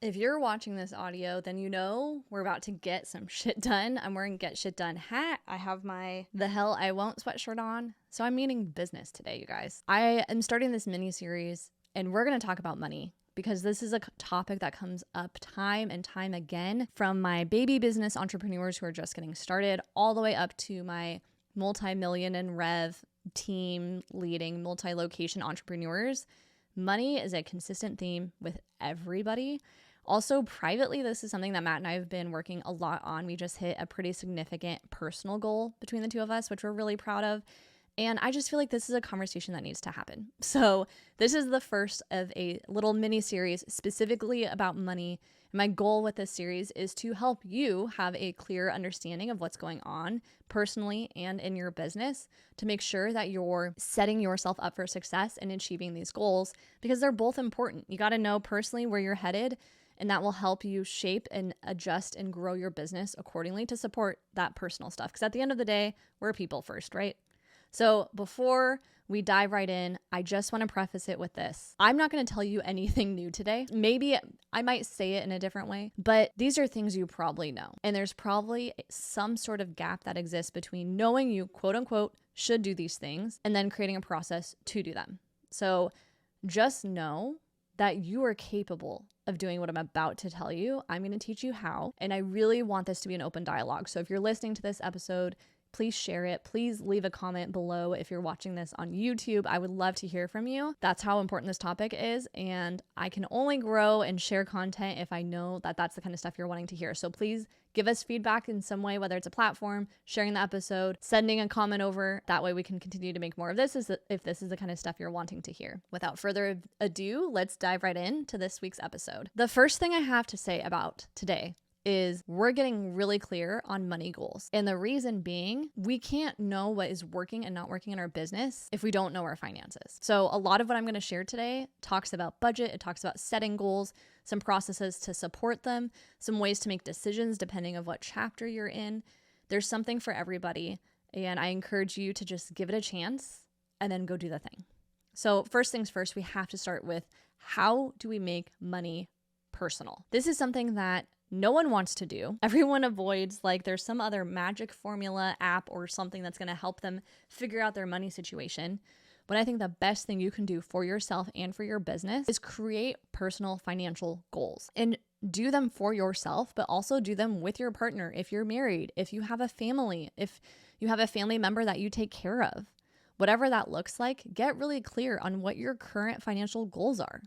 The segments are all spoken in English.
If you're watching this audio, then you know we're about to get some shit done. I'm wearing Get Shit Done hat. I have my The Hell I Won't sweatshirt on. So I'm meaning business today, you guys. I am starting this mini series and we're going to talk about money because this is a topic that comes up time and time again from my baby business entrepreneurs who are just getting started all the way up to my multi-million in rev team leading multi-location entrepreneurs. Money is a consistent theme with everybody. Also, privately, this is something that Matt and I have been working a lot on. We just hit a pretty significant personal goal between the two of us, which we're really proud of. And I just feel like this is a conversation that needs to happen. So this is the first of a little mini series specifically about money. My goal with this series is to help you have a clear understanding of what's going on personally and in your business to make sure that you're setting yourself up for success and achieving these goals because they're both important. You got to know personally where you're headed, and that will help you shape and adjust and grow your business accordingly to support that personal stuff. Because at the end of the day, we're people first, right? So before we dive right in, I just want to preface it with this. I'm not going to tell you anything new today. Maybe I might say it in a different way, but these are things you probably know. And there's probably some sort of gap that exists between knowing you, quote unquote, should do these things and then creating a process to do them. So just know that you are capable of doing what I'm about to tell you. I'm going to teach you how, and I really want this to be an open dialogue. So if you're listening to this episode, please share it. Please leave a comment below if you're watching this on YouTube. I would love to hear from you. That's how important this topic is. And I can only grow and share content if I know that that's the kind of stuff you're wanting to hear. So please give us feedback in some way, whether it's a platform, sharing the episode, sending a comment over. That way we can continue to make more of this if this is the kind of stuff you're wanting to hear. Without further ado, let's dive right into this week's episode. The first thing I have to say about today is we're getting really clear on money goals. And the reason being, we can't know what is working and not working in our business if we don't know our finances. So a lot of what I'm going to share today talks about budget. It talks about setting goals, some processes to support them, some ways to make decisions depending on what chapter you're in. There's something for everybody. And I encourage you to just give it a chance and then go do the thing. So first things first, we have to start with how do we make money personal? This is something that no one wants to do. Everyone avoids like there's some other magic formula app or something that's going to help them figure out their money situation. But I think the best thing you can do for yourself and for your business is create personal financial goals and do them for yourself, but also do them with your partner. If you're married, if you have a family, if you have a family member that you take care of, whatever that looks like, get really clear on what your current financial goals are.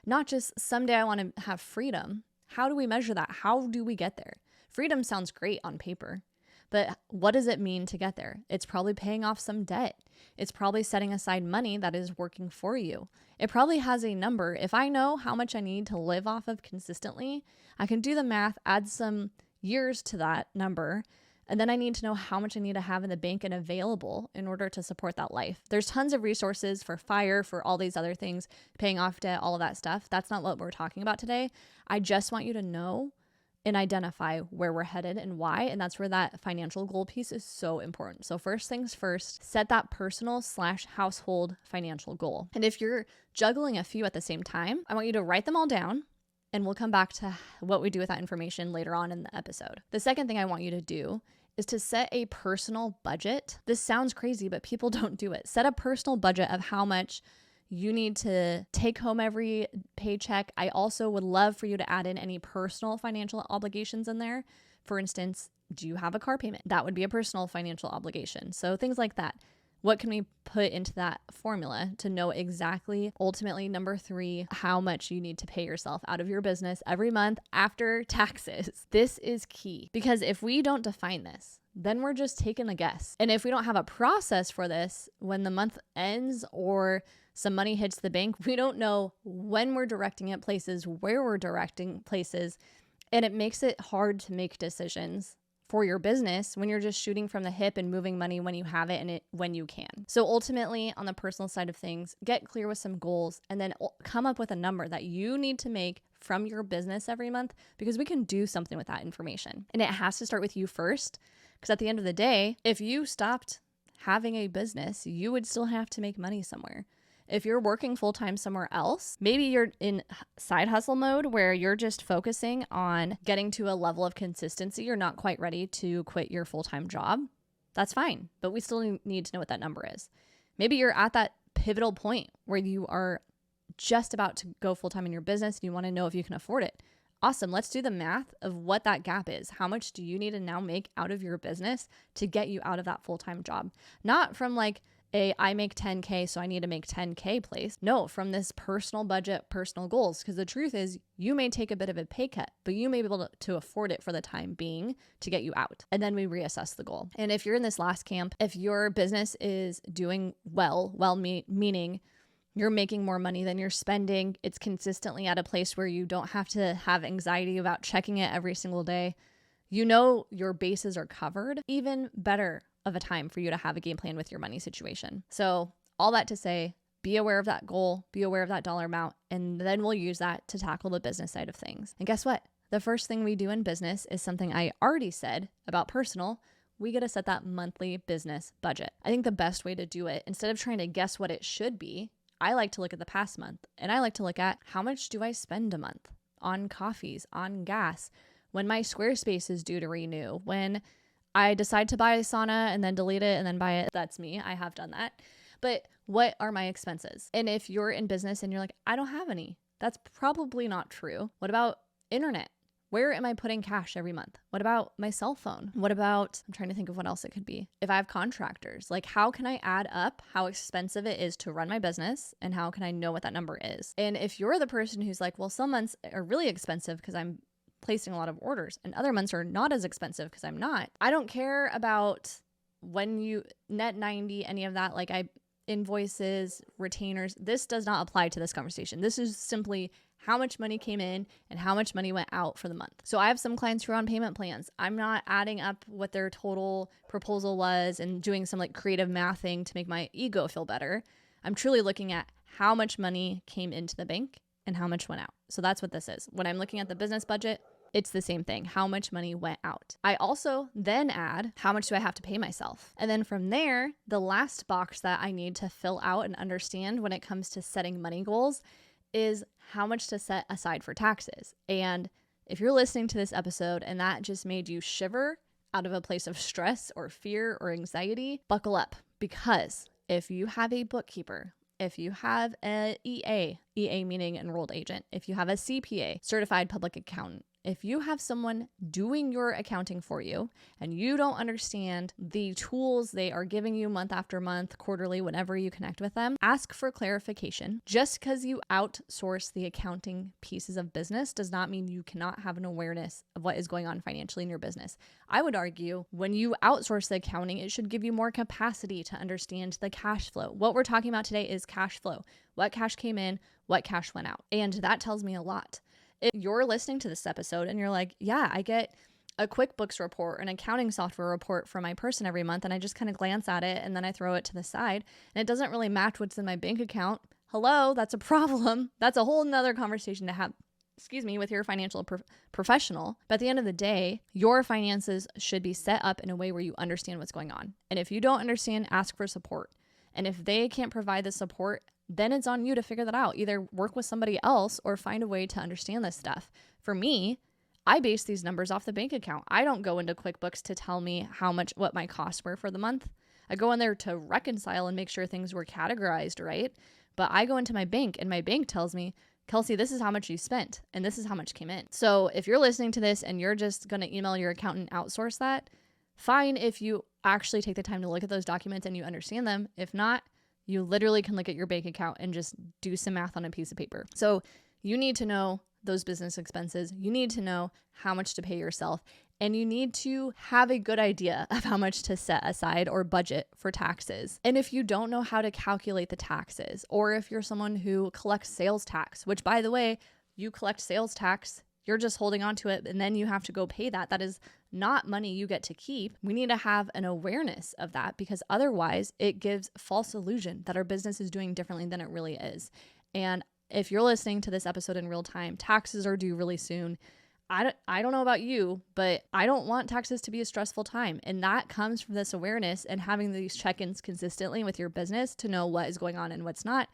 Not just someday I want to have freedom. How do we measure that? How do we get there? Freedom sounds great on paper, but what does it mean to get there? It's probably paying off some debt. It's probably setting aside money that is working for you. It probably has a number. If I know how much I need to live off of consistently, I can do the math, add some years to that number, and then I need to know how much I need to have in the bank and available in order to support that life. There's tons of resources for FIRE, for all these other things, paying off debt, all of that stuff. That's not what we're talking about today. I just want you to know and identify where we're headed and why. And that's where that financial goal piece is so important. So first things first, set that personal/household financial goal. And if you're juggling a few at the same time, I want you to write them all down. And we'll come back to what we do with that information later on in the episode. The second thing I want you to do is to set a personal budget. This sounds crazy, but people don't do it. Set a personal budget of how much you need to take home every paycheck. I also would love for you to add in any personal financial obligations in there. For instance, do you have a car payment? That would be a personal financial obligation. So things like that. What can we put into that formula to know exactly, ultimately, number 3, how much you need to pay yourself out of your business every month after taxes? This is key because if we don't define this, then we're just taking a guess. And if we don't have a process for this, when the month ends or some money hits the bank, we don't know when we're directing it places, where we're directing places, and it makes it hard to make decisions for your business when you're just shooting from the hip and moving money when you have it and when you can. So ultimately, on the personal side of things, get clear with some goals and then come up with a number that you need to make from your business every month because we can do something with that information. And it has to start with you first because at the end of the day, if you stopped having a business, you would still have to make money somewhere. If you're working full-time somewhere else, maybe you're in side hustle mode where you're just focusing on getting to a level of consistency. You're not quite ready to quit your full-time job. That's fine, but we still need to know what that number is. Maybe you're at that pivotal point where you are just about to go full-time in your business and you want to know if you can afford it. Awesome. Let's do the math of what that gap is. How much do you need to now make out of your business to get you out of that full-time job? Not from like I make 10K, so I need to make 10K place. No, from this personal budget, personal goals. Because the truth is you may take a bit of a pay cut, but you may be able to afford it for the time being to get you out. And then we reassess the goal. And if you're in this last camp, if your business is doing well, meaning you're making more money than you're spending, it's consistently at a place where you don't have to have anxiety about checking it every single day, you know your bases are covered, even better of a time for you to have a game plan with your money situation. So all that to say, be aware of that goal, be aware of that dollar amount, and then we'll use that to tackle the business side of things. And guess what? The first thing we do in business is something I already said about personal. We got to set that monthly business budget. I think the best way to do it, instead of trying to guess what it should be, I like to look at the past month, and I like to look at how much do I spend a month on coffees, on gas, when my Squarespace is due to renew, when I decide to buy a sauna and then delete it and then buy it. That's me. I have done that. But what are my expenses? And if you're in business and you're like, I don't have any, that's probably not true. What about internet? Where am I putting cash every month? What about my cell phone? What about, I'm trying to think of what else it could be. If I have contractors, like how can I add up how expensive it is to run my business and how can I know what that number is? And if you're the person who's like, well, some months are really expensive because I'm placing a lot of orders and other months are not as expensive because I'm not. I don't care about when you net 90, any of that, like invoices, retainers. This does not apply to this conversation. This is simply how much money came in and how much money went out for the month. So I have some clients who are on payment plans. I'm not adding up what their total proposal was and doing some like creative mathing to make my ego feel better. I'm truly looking at how much money came into the bank and how much went out. So that's what this is. When I'm looking at the business budget, it's the same thing. How much money went out? I also then add, how much do I have to pay myself? And then from there, the last box that I need to fill out and understand when it comes to setting money goals is how much to set aside for taxes. And if you're listening to this episode and that just made you shiver out of a place of stress or fear or anxiety, buckle up, because if you have a bookkeeper, if you have an EA meaning enrolled agent, if you have a CPA, certified public accountant, if you have someone doing your accounting for you and you don't understand the tools they are giving you month after month, quarterly, whenever you connect with them, ask for clarification. Just because you outsource the accounting pieces of business does not mean you cannot have an awareness of what is going on financially in your business. I would argue when you outsource the accounting, it should give you more capacity to understand the cash flow. What we're talking about today is cash flow. What cash came in, what cash went out. And that tells me a lot. If you're listening to this episode and you're like, yeah, I get a QuickBooks report, an accounting software report from my person every month, and I just kind of glance at it and then I throw it to the side and it doesn't really match what's in my bank account. Hello, that's a problem. That's a whole nother conversation to have, with your financial professional. But at the end of the day, your finances should be set up in a way where you understand what's going on. And if you don't understand, ask for support. And if they can't provide the support, then it's on you to figure that out. Either work with somebody else or find a way to understand this stuff. For me, I base these numbers off the bank account. I don't go into QuickBooks to tell me what my costs were for the month. I go in there to reconcile and make sure things were categorized right. But I go into my bank and my bank tells me, Kelsey, this is how much you spent and this is how much came in. So if you're listening to this and you're just going to email your accountant, outsource that, fine if you actually take the time to look at those documents and you understand them. If not, you literally can look at your bank account and just do some math on a piece of paper. So you need to know those business expenses. You need to know how much to pay yourself. And you need to have a good idea of how much to set aside or budget for taxes. And if you don't know how to calculate the taxes, or if you're someone who collects sales tax, which by the way, you collect sales tax, you're just holding on to it and then you have to go pay that. That is not money you get to keep. We need to have an awareness of that because otherwise it gives false illusion that our business is doing differently than it really is. And if you're listening to this episode in real time, taxes are due really soon. I don't know about you, but I don't want taxes to be a stressful time. And that comes from this awareness and having these check-ins consistently with your business to know what is going on and what's not.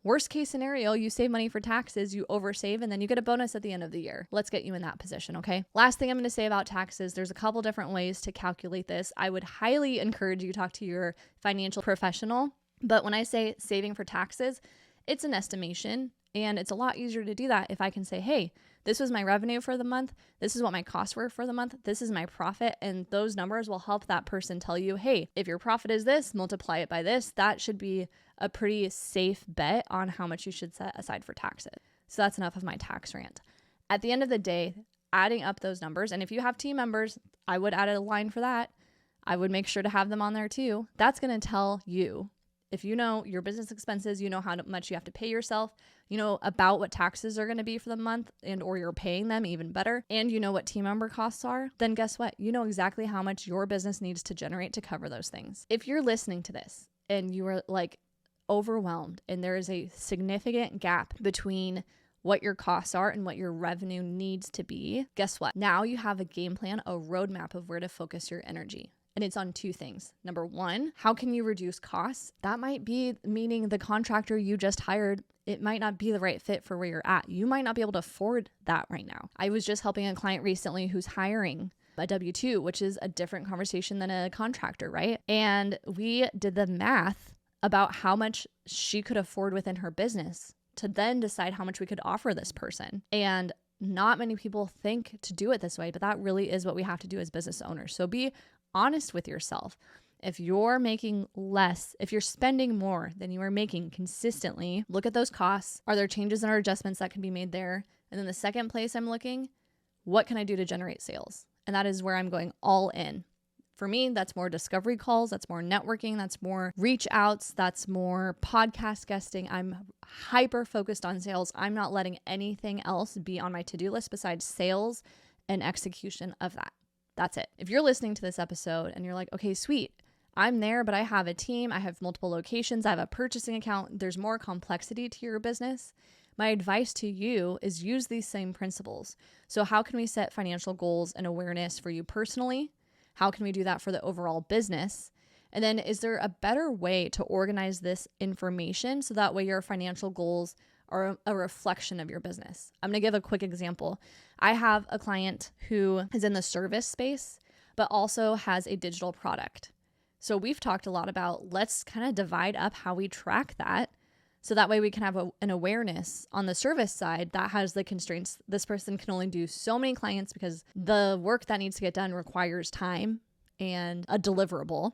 Worst case scenario, you save money for taxes, you oversave, and then you get a bonus at the end of the year. Let's get you in that position, okay? Last thing I'm going to say about taxes, there's a couple different ways to calculate this. I would highly encourage you to talk to your financial professional. But when I say saving for taxes, it's an estimation, and it's a lot easier to do that if I can say, hey, this was my revenue for the month. This is what my costs were for the month. This is my profit. And those numbers will help that person tell you, hey, if your profit is this, multiply it by this. That should be a pretty safe bet on how much you should set aside for taxes. So that's enough of my tax rant. At the end of the day, adding up those numbers, and if you have team members, I would add a line for that. I would make sure to have them on there too. That's going to tell you, if you know your business expenses, you know how much you have to pay yourself, you know about what taxes are going to be for the month and or you're paying them even better, and you know what team member costs are, then guess what? You know exactly how much your business needs to generate to cover those things. If you're listening to this and you are like overwhelmed and there is a significant gap between what your costs are and what your revenue needs to be, guess what? Now you have a game plan, a roadmap of where to focus your energy. And it's on two things. Number one, how can you reduce costs? That might be meaning the contractor you just hired, it might not be the right fit for where you're at. You might not be able to afford that right now. I was just helping a client recently who's hiring a W-2, which is a different conversation than a contractor, right? And we did the math about how much she could afford within her business to then decide how much we could offer this person. And not many people think to do it this way, but that really is what we have to do as business owners. So be honest with yourself. If you're making less, if you're spending more than you are making consistently, look at those costs. Are there changes or adjustments that can be made there? And then the second place I'm looking, what can I do to generate sales? And that is where I'm going all in. For me, that's more discovery calls, that's more networking, that's more reach outs, that's more podcast guesting. I'm hyper focused on sales. I'm not letting anything else be on my to-do list besides sales and execution of that. That's it. If you're listening to this episode and you're like, okay, sweet, I'm there, but I have a team, I have multiple locations, I have a purchasing account, there's more complexity to your business. My advice to you is use these same principles. So how can we set financial goals and awareness for you personally? How can we do that for the overall business? And then is there a better way to organize this information so that way your financial goals are a reflection of your business? I'm going to give a quick example. I have a client who is in the service space, but also has a digital product. So we've talked a lot about let's kind of divide up how we track that. So that way we can have an awareness on the service side that has the constraints. This person can only do so many clients because the work that needs to get done requires time and a deliverable.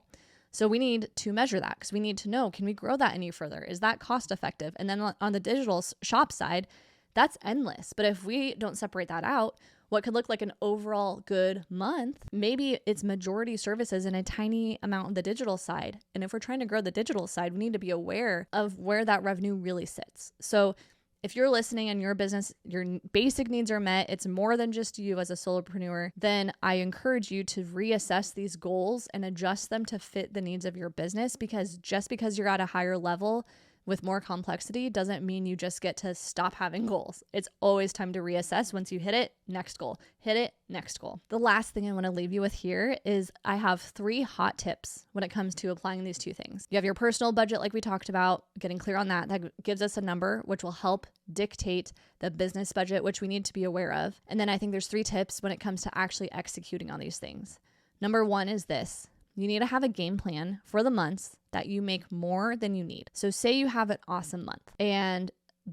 So we need to measure that because we need to know, can we grow that any further? Is that cost effective? And then on the digital shop side, that's endless. But if we don't separate that out, what could look like an overall good month, maybe it's majority services and a tiny amount on the digital side. And if we're trying to grow the digital side, we need to be aware of where that revenue really sits. So if you're listening and your business, your basic needs are met, it's more than just you as a solopreneur, then I encourage you to reassess these goals and adjust them to fit the needs of your business, because just because you're at a higher level with more complexity doesn't mean you just get to stop having goals. It's always time to reassess. Once you hit it, next goal. Hit it, next goal. The last thing I want to leave you with here is I have 3 hot tips when it comes to applying these 2 things. You have your personal budget, like we talked about, getting clear on that. That gives us a number, which will help dictate the business budget, which we need to be aware of. And then I think there's 3 tips when it comes to actually executing on these things. Number 1 is this. You need to have a game plan for the months that you make more than you need. So say you have an awesome month, and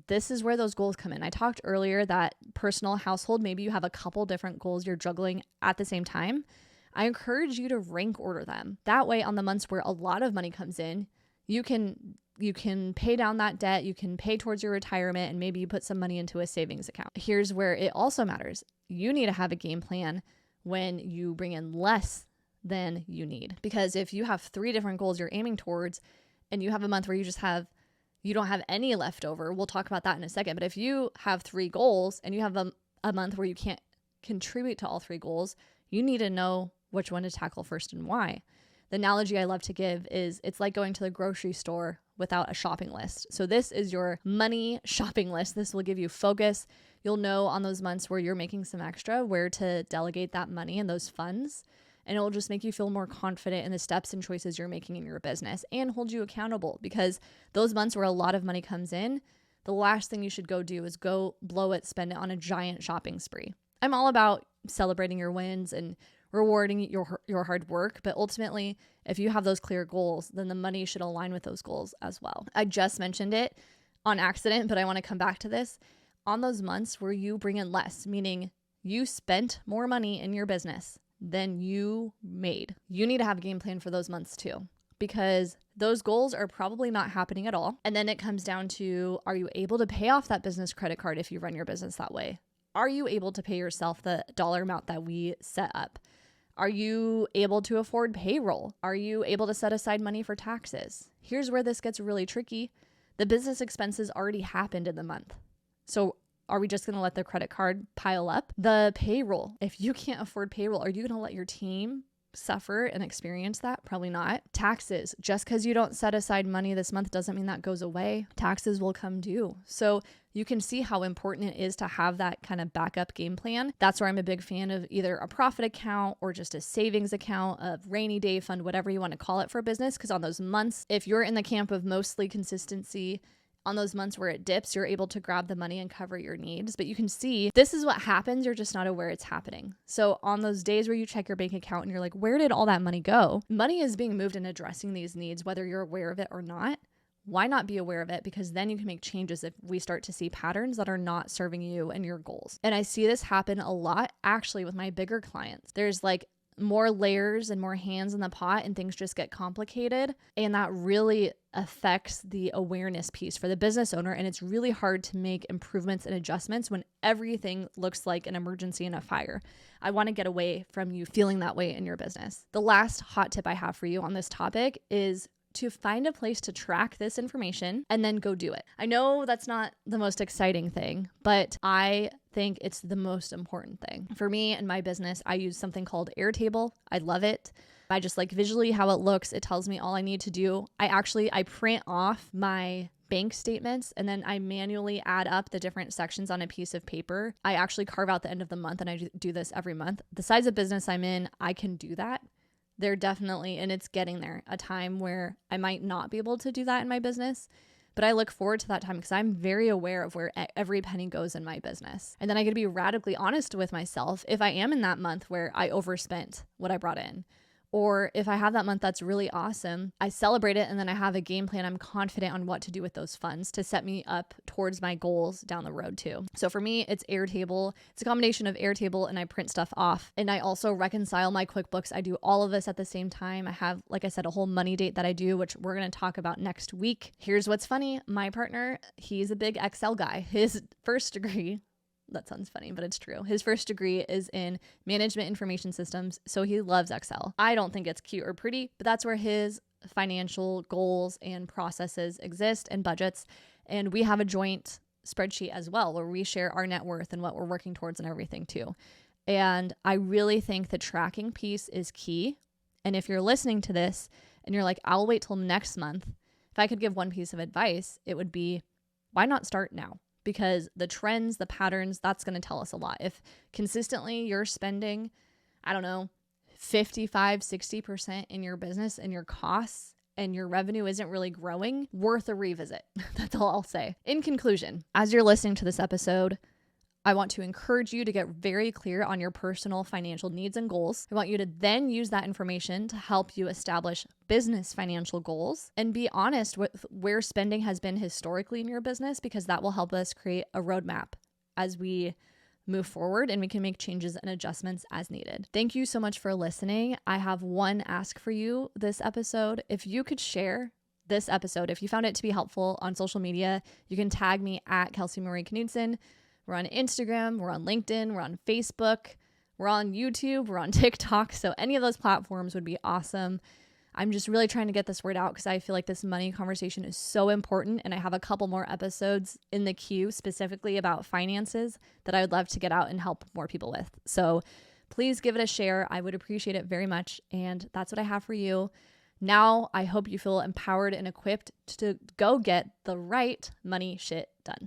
this is where those goals come in. I talked earlier that personal household, maybe you have a couple different goals you're juggling at the same time. I encourage you to rank order them. That way, on the months where a lot of money comes in, you can pay down that debt, you can pay towards your retirement, and maybe you put some money into a savings account. Here's where it also matters. You need to have a game plan when you bring in less than you need. Because if you have 3 different goals you're aiming towards and you have a month where you don't have any left over, we'll talk about that in a second. But if you have 3 goals and you have a month where you can't contribute to all 3 goals, you need to know which one to tackle first and why. The analogy I love to give is it's like going to the grocery store without a shopping list. So this is your money shopping list. This will give you focus. You'll know on those months where you're making some extra, where to delegate that money and those funds. And it will just make you feel more confident in the steps and choices you're making in your business and hold you accountable, because those months where a lot of money comes in, the last thing you should go do is go blow it, spend it on a giant shopping spree. I'm all about celebrating your wins and rewarding your hard work. But ultimately, if you have those clear goals, then the money should align with those goals as well. I just mentioned it on accident, but I want to come back to this. On those months where you bring in less, meaning you spent more money in your business than you made, you need to have a game plan for those months too, because those goals are probably not happening at all. And then it comes down to, are you able to pay off that business credit card if you run your business that way? Are you able to pay yourself the dollar amount that we set up? Are you able to afford payroll? Are you able to set aside money for taxes? Here's where this gets really tricky. The business expenses already happened in the month. So are we just going to let the credit card pile up? The payroll, if you can't afford payroll, are you going to let your team suffer and experience that? Probably not. Taxes, just because you don't set aside money this month doesn't mean that goes away. Taxes will come due. So you can see how important it is to have that kind of backup game plan. That's where I'm a big fan of either a profit account or just a savings account, a rainy day fund, whatever you want to call it for business. Because on those months, if you're in the camp of mostly consistency, on those months where it dips, you're able to grab the money and cover your needs. But you can see this is what happens. You're just not aware it's happening. So on those days where you check your bank account and you're like, where did all that money go? Money is being moved and addressing these needs, whether you're aware of it or not. Why not be aware of it? Because then you can make changes if we start to see patterns that are not serving you and your goals. And I see this happen a lot actually with my bigger clients. There's like more layers and more hands in the pot and things just get complicated. And that really affects the awareness piece for the business owner. And it's really hard to make improvements and adjustments when everything looks like an emergency and a fire. I want to get away from you feeling that way in your business. The last hot tip I have for you on this topic is to find a place to track this information and then go do it. I know that's not the most exciting thing, but I think it's the most important thing. For me and my business, I use something called Airtable. I love it. I just like visually how it looks. It tells me all I need to do. I print off my bank statements and then I manually add up the different sections on a piece of paper. I actually carve out the end of the month and I do this every month. The size of business I'm in, I can do that. They're definitely, and it's getting there, a time where I might not be able to do that in my business, but I look forward to that time because I'm very aware of where every penny goes in my business. And then I get to be radically honest with myself if I am in that month where I overspent what I brought in. Or if I have that month that's really awesome, I celebrate it and then I have a game plan. I'm confident on what to do with those funds to set me up towards my goals down the road too. So for me, it's Airtable. It's a combination of Airtable and I print stuff off. And I also reconcile my QuickBooks. I do all of this at the same time. I have, like I said, a whole money date that I do, which we're going to talk about next week. Here's what's funny. My partner, he's a big Excel guy. His first degree, that sounds funny, but it's true. His first degree is in management information systems, so he loves Excel. I don't think it's cute or pretty, but that's where his financial goals and processes exist and budgets. And we have a joint spreadsheet as well where we share our net worth and what we're working towards and everything too. And I really think the tracking piece is key. And if you're listening to this and you're like, I'll wait till next month, if I could give one piece of advice, it would be, why not start now? Because the trends, the patterns, that's going to tell us a lot. If consistently you're spending, 55, 60% in your business and your costs and your revenue isn't really growing, worth a revisit. That's all I'll say. In conclusion, as you're listening to this episode, I want to encourage you to get very clear on your personal financial needs and goals. I want you to then use that information to help you establish business financial goals and be honest with where spending has been historically in your business, because that will help us create a roadmap as we move forward and we can make changes and adjustments as needed. Thank you so much for listening. I have one ask for you this episode. If you could share this episode, if you found it to be helpful on social media, you can tag me at Kelsey Marie Knudsen. We're on Instagram, we're on LinkedIn, we're on Facebook, we're on YouTube, we're on TikTok. So any of those platforms would be awesome. I'm just really trying to get this word out because I feel like this money conversation is so important. And I have a couple more episodes in the queue specifically about finances that I would love to get out and help more people with. So please give it a share. I would appreciate it very much. And that's what I have for you. Now, I hope you feel empowered and equipped to go get the right money shit done.